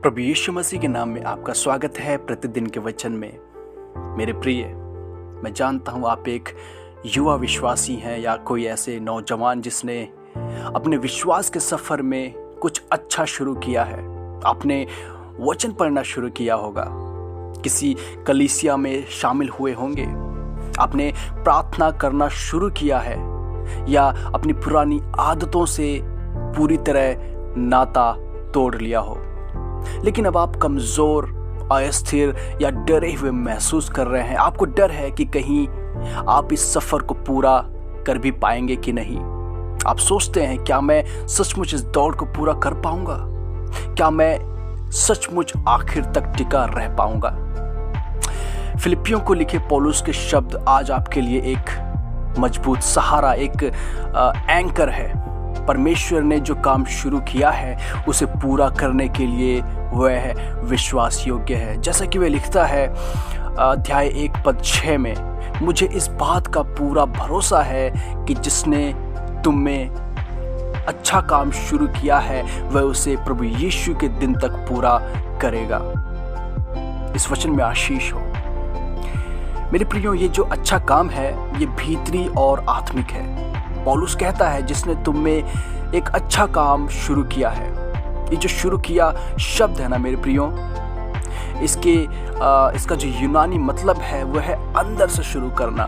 प्रभु यीशु मसीह के नाम में आपका स्वागत है प्रतिदिन के वचन में। मेरे प्रिय, मैं जानता हूँ आप एक युवा विश्वासी हैं या कोई ऐसे नौजवान जिसने अपने विश्वास के सफ़र में कुछ अच्छा शुरू किया है। आपने वचन पढ़ना शुरू किया होगा, किसी कलीसिया में शामिल हुए होंगे, आपने प्रार्थना करना शुरू किया है या अपनी पुरानी आदतों से पूरी तरह नाता तोड़ लिया हो। लेकिन अब आप कमज़ोर, अस्थिर या डरे हुए महसूस कर रहे हैं। आपको डर है कि कहीं आप इस सफ़र को पूरा कर भी पाएंगे कि नहीं। आप सोचते हैं, क्या मैं सचमुच इस दौड़ को पूरा कर पाऊंगा? क्या मैं सचमुच आखिर तक टिका रह पाऊंगा? फिलिपियों को लिखे पौलुस के शब्द आज आपके लिए एक मजबूत सहारा, एक एंकर है। परमेश्वर ने जो काम शुरू किया है उसे पूरा करने के लिए वह विश्वास योग्य है। जैसा कि वह लिखता है अध्याय 1 पद 6 में, मुझे इस बात का पूरा भरोसा है कि जिसने तुम में अच्छा काम शुरू किया है वह उसे प्रभु यीशु के दिन तक पूरा करेगा। इस वचन में आशीष हो। मेरे प्रियो, ये जो अच्छा काम है ये भीतरी और आत्मिक है। पौलुस कहता है जिसने तुम में एक अच्छा काम शुरू किया है। ये जो शुरू किया शब्द है ना मेरे प्रियो, इसका जो यूनानी मतलब है वह है अंदर से शुरू करना,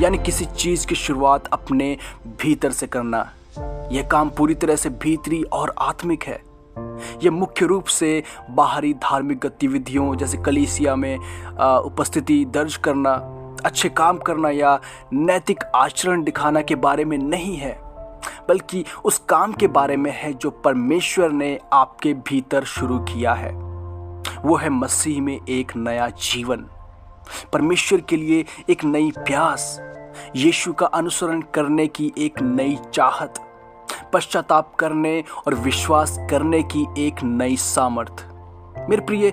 यानी किसी चीज़ की शुरुआत अपने भीतर से करना। यह काम पूरी तरह से भीतरी और आत्मिक है। यह मुख्य रूप से बाहरी धार्मिक गतिविधियों जैसे कलीसिया में उपस्थिति दर्ज करना, अच्छे काम करना या नैतिक आचरण दिखाना के बारे में नहीं है, बल्कि उस काम के बारे में है जो परमेश्वर ने आपके भीतर शुरू किया है। वो है मसीह में एक नया जीवन, परमेश्वर के लिए एक नई प्यास, यीशु का अनुसरण करने की एक नई चाहत, पश्चाताप करने और विश्वास करने की एक नई सामर्थ्य। मेरे प्रिय,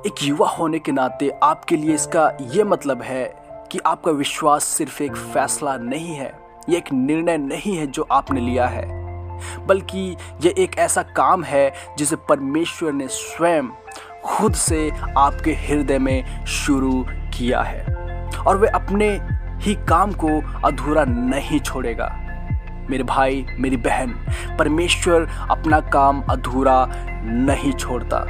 एक युवा होने के नाते आपके लिए इसका यह मतलब है कि आपका विश्वास सिर्फ एक फैसला नहीं है, यह एक निर्णय नहीं है जो आपने लिया है, बल्कि यह एक ऐसा काम है जिसे परमेश्वर ने स्वयं खुद से आपके हृदय में शुरू किया है और वह अपने ही काम को अधूरा नहीं छोड़ेगा। मेरे भाई, मेरी बहन, परमेश्वर अपना काम अधूरा नहीं छोड़ता।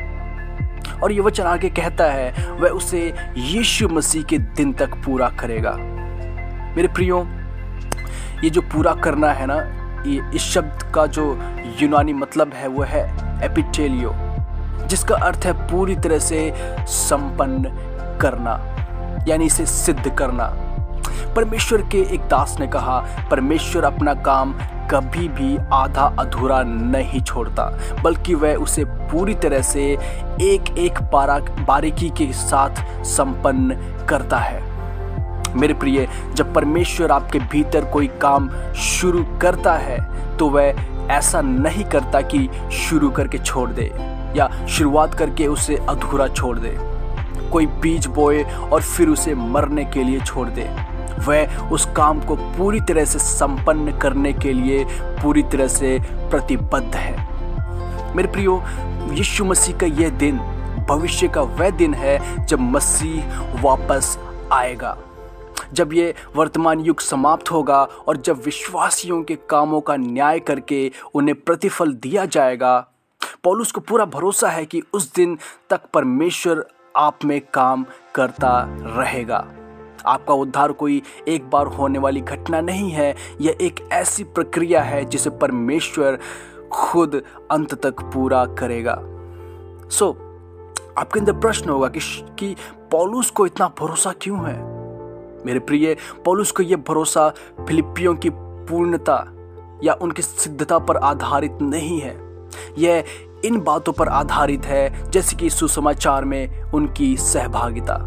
और ये वचन आगे कहता है वह उसे यीशु मसीह के दिन तक पूरा करेगा। मेरे प्रियो, ये जो पूरा करना है ना, ये इस शब्द का जो यूनानी मतलब है वो है एपिटेलियो, जिसका अर्थ है पूरी तरह से संपन्न करना, यानी इसे सिद्ध करना। परमेश्वर के एक दास ने कहा, परमेश्वर अपना काम कभी भी आधा अधूरा नहीं छोड़ता, बल्कि वह उसे पूरी तरह से एक बारीकी के साथ संपन्न करता है। मेरे प्रिय, जब परमेश्वर आपके भीतर कोई काम शुरू करता है तो वह ऐसा नहीं करता कि शुरू करके छोड़ दे या शुरुआत करके उसे अधूरा छोड़ दे, कोई बीज बोए और फिर उसे मरने के लिए छोड़ दे। वह उस काम को पूरी तरह से संपन्न करने के लिए पूरी तरह से प्रतिबद्ध है। मेरे प्रियो, यीशु मसीह का यह दिन भविष्य का वह दिन है जब मसीह वापस आएगा, जब ये वर्तमान युग समाप्त होगा और जब विश्वासियों के कामों का न्याय करके उन्हें प्रतिफल दिया जाएगा। पौलुस को पूरा भरोसा है कि उस दिन तक परमेश्वर आप में काम करता रहेगा। आपका उद्धार कोई एक बार होने वाली घटना नहीं है, यह एक ऐसी प्रक्रिया है जिसे परमेश्वर खुद अंत तक पूरा करेगा। आपके अंदर प्रश्न होगा कि पौलुस को इतना भरोसा क्यों है? मेरे प्रिय, पौलुस को यह भरोसा फिलिपियों की पूर्णता या उनकी सिद्धता पर आधारित नहीं है। यह इन बातों पर आधारित है जैसे कि सुसमाचार में उनकी सहभागिता,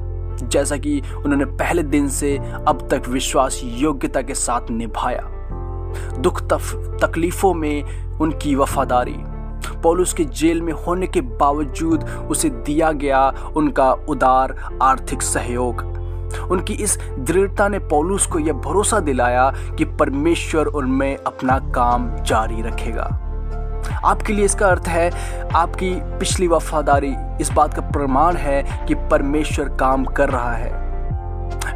जैसा कि उन्होंने पहले दिन से अब तक विश्वास योग्यता के साथ निभाया, दुख तकलीफों में उनकी वफादारी, पौलुस के जेल में होने के बावजूद उसे दिया गया उनका उदार आर्थिक सहयोग, उनकी इस दृढ़ता ने पौलुस को यह भरोसा दिलाया कि परमेश्वर उनमें अपना काम जारी रखेगा। आपके लिए इसका अर्थ है आपकी पिछली वफादारी इस बात का प्रमाण है कि परमेश्वर काम कर रहा है।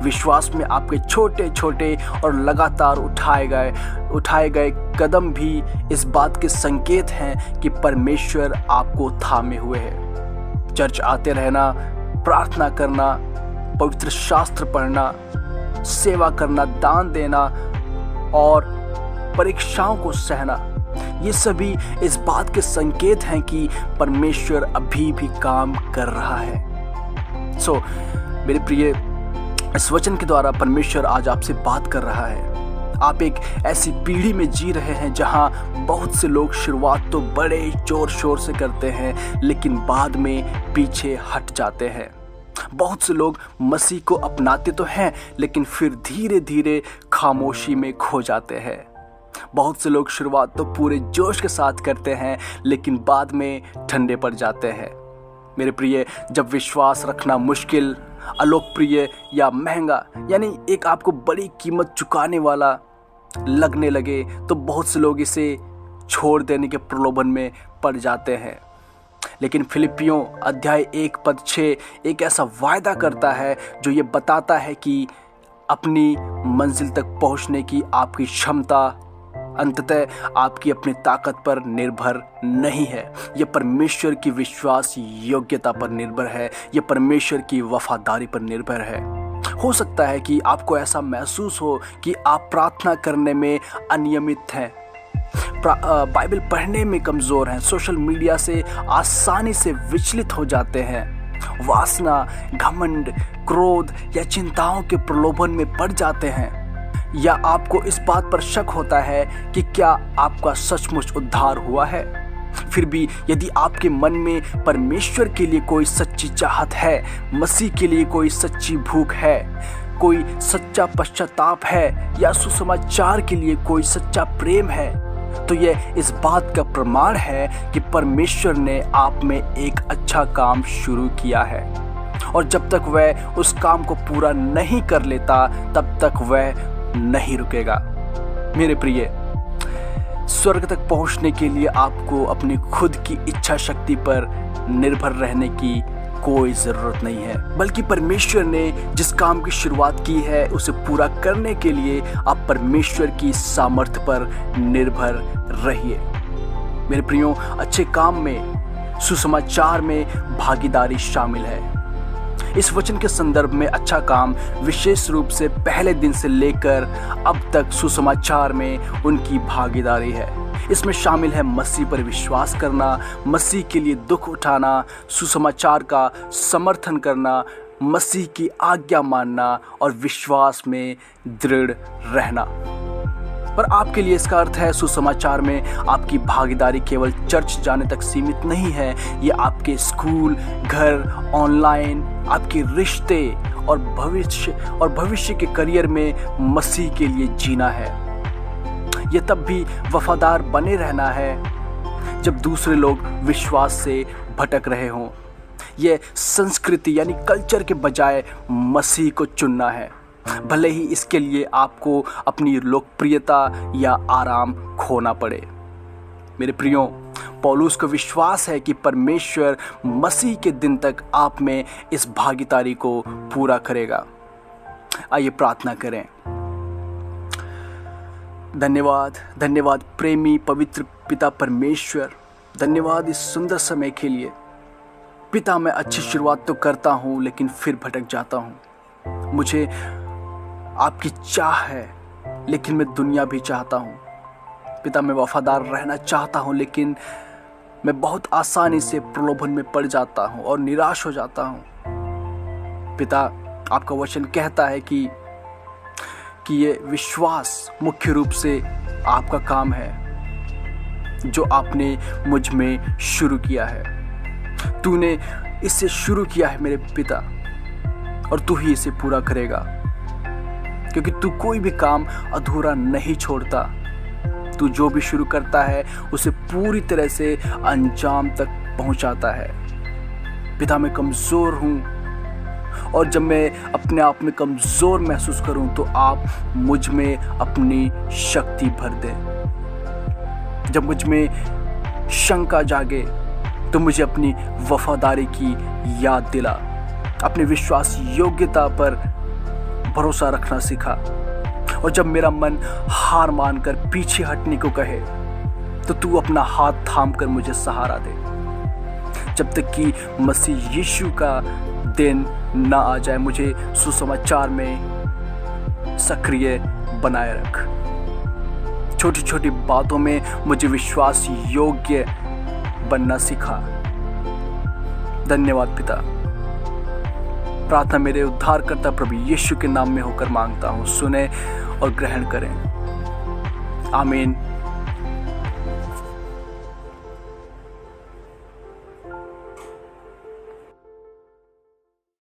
विश्वास में आपके छोटे छोटे और लगातार उठाए गए कदम भी इस बात के संकेत हैं कि परमेश्वर आपको थामे हुए है। चर्च आते रहना, प्रार्थना करना, पवित्र शास्त्र पढ़ना, सेवा करना, दान देना और परीक्षाओं को सहना, ये सभी इस बात के संकेत हैं कि परमेश्वर अभी भी काम कर रहा है। मेरे प्रिय, इस वचन के द्वारा परमेश्वर आज आपसे बात कर रहा है। आप एक ऐसी पीढ़ी में जी रहे हैं जहां बहुत से लोग शुरुआत तो बड़े जोर शोर से करते हैं लेकिन बाद में पीछे हट जाते हैं। बहुत से लोग मसीह को अपनाते तो हैं लेकिन फिर धीरे धीरे खामोशी में खो जाते हैं। बहुत से लोग शुरुआत तो पूरे जोश के साथ करते हैं लेकिन बाद में ठंडे पड़ जाते हैं। मेरे प्रिय, जब विश्वास रखना मुश्किल, अलोकप्रिय या महंगा यानी एक आपको बड़ी कीमत चुकाने वाला लगने लगे तो बहुत से लोग इसे छोड़ देने के प्रलोभन में पड़ जाते हैं। लेकिन फिलिपियों अध्याय 1:6 एक ऐसा वायदा करता है जो ये बताता है कि अपनी मंजिल तक पहुंचने की आपकी क्षमता अंततः आपकी अपनी ताकत पर निर्भर नहीं है। यह परमेश्वर की विश्वास योग्यता पर निर्भर है। यह परमेश्वर की वफादारी पर निर्भर है। हो सकता है कि आपको ऐसा महसूस हो कि आप प्रार्थना करने में अनियमित हैं, बाइबल पढ़ने में कमज़ोर हैं, सोशल मीडिया से आसानी से विचलित हो जाते हैं, वासना, घमंड, क्रोध या चिंताओं के प्रलोभन में पड़ जाते हैं, या आपको इस बात पर शक होता है कि क्या आपका सचमुच उद्धार हुआ है। फिर भी यदि आपके मन में परमेश्वर के लिए कोई सच्ची चाहत है, मसीह के लिए कोई सच्ची भूख है, कोई सच्चा पश्चाताप है या सुसमाचार के लिए कोई सच्चा प्रेम है, तो यह इस बात का प्रमाण है कि परमेश्वर ने आप में एक अच्छा काम शुरू किया है और जब तक वह उस काम को पूरा नहीं कर लेता तब तक वह नहीं रुकेगा। मेरे प्रिय, स्वर्ग तक पहुंचने के लिए आपको अपनी खुद की इच्छा शक्ति पर निर्भर रहने की कोई जरूरत नहीं है, बल्कि परमेश्वर ने जिस काम की शुरुआत की है उसे पूरा करने के लिए आप परमेश्वर की सामर्थ्य पर निर्भर रहिए। मेरे प्रियो, अच्छे काम में, सुसमाचार में भागीदारी शामिल है। इस वचन के संदर्भ में अच्छा काम विशेष रूप से पहले दिन से लेकर अब तक सुसमाचार में उनकी भागीदारी है। इसमें शामिल है मसीह पर विश्वास करना, मसीह के लिए दुख उठाना, सुसमाचार का समर्थन करना, मसीह की आज्ञा मानना और विश्वास में दृढ़ रहना। पर आपके लिए इसका अर्थ है सुसमाचार में आपकी भागीदारी केवल चर्च जाने तक सीमित नहीं है। ये आपके स्कूल, घर, ऑनलाइन, आपके रिश्ते और भविष्य के करियर में मसीह के लिए जीना है। ये तब भी वफादार बने रहना है जब दूसरे लोग विश्वास से भटक रहे हों। ये संस्कृति यानी कल्चर के बजाय मसीह को चुनना है, भले ही इसके लिए आपको अपनी लोकप्रियता या आराम खोना पड़े। मेरे प्रियो, पौलुस को विश्वास है कि परमेश्वर मसीह के दिन तक आप में इस भागीदारी को पूरा करेगा। आइए प्रार्थना करें। धन्यवाद प्रेमी पवित्र पिता परमेश्वर, धन्यवाद इस सुंदर समय के लिए। पिता, मैं अच्छी शुरुआत तो करता हूँ लेकिन फिर भटक जाता हूँ। मुझे आपकी चाह है लेकिन मैं दुनिया भी चाहता हूँ। पिता, मैं वफादार रहना चाहता हूँ लेकिन मैं बहुत आसानी से प्रलोभन में पड़ जाता हूँ और निराश हो जाता हूँ। पिता, आपका वचन कहता है कि ये विश्वास मुख्य रूप से आपका काम है जो आपने मुझ में शुरू किया है। तूने इसे शुरू किया है मेरे पिता, और तू ही इसे पूरा करेगा, क्योंकि तू कोई भी काम अधूरा नहीं छोड़ता। तू जो भी शुरू करता है उसे पूरी तरह से अंजाम तक पहुंचाता है। पिता, मैं कमज़ोर हूँ और जब मैं अपने आप में कमज़ोर महसूस करूँ तो आप मुझ में अपनी शक्ति भर दें। जब मुझ में शंका जागे तो मुझे अपनी वफादारी की याद दिला। अपने विश्वास योग्यता पर भरोसा रखना सिखा। और जब मेरा मन हार मानकर पीछे हटने को कहे तो तू अपना हाथ थाम कर मुझे सहारा दे। जब तक कि मसीह यीशु का दिन ना आ जाए, मुझे सुसमाचार में सक्रिय बनाए रख। छोटी छोटी बातों में मुझे विश्वास योग्य बनना सिखा। धन्यवाद पिता। प्रार्थना मेरे उद्धारकर्ता प्रभु यीशु के नाम में होकर मांगता हूँ, सुने और ग्रहण करें। आमीन।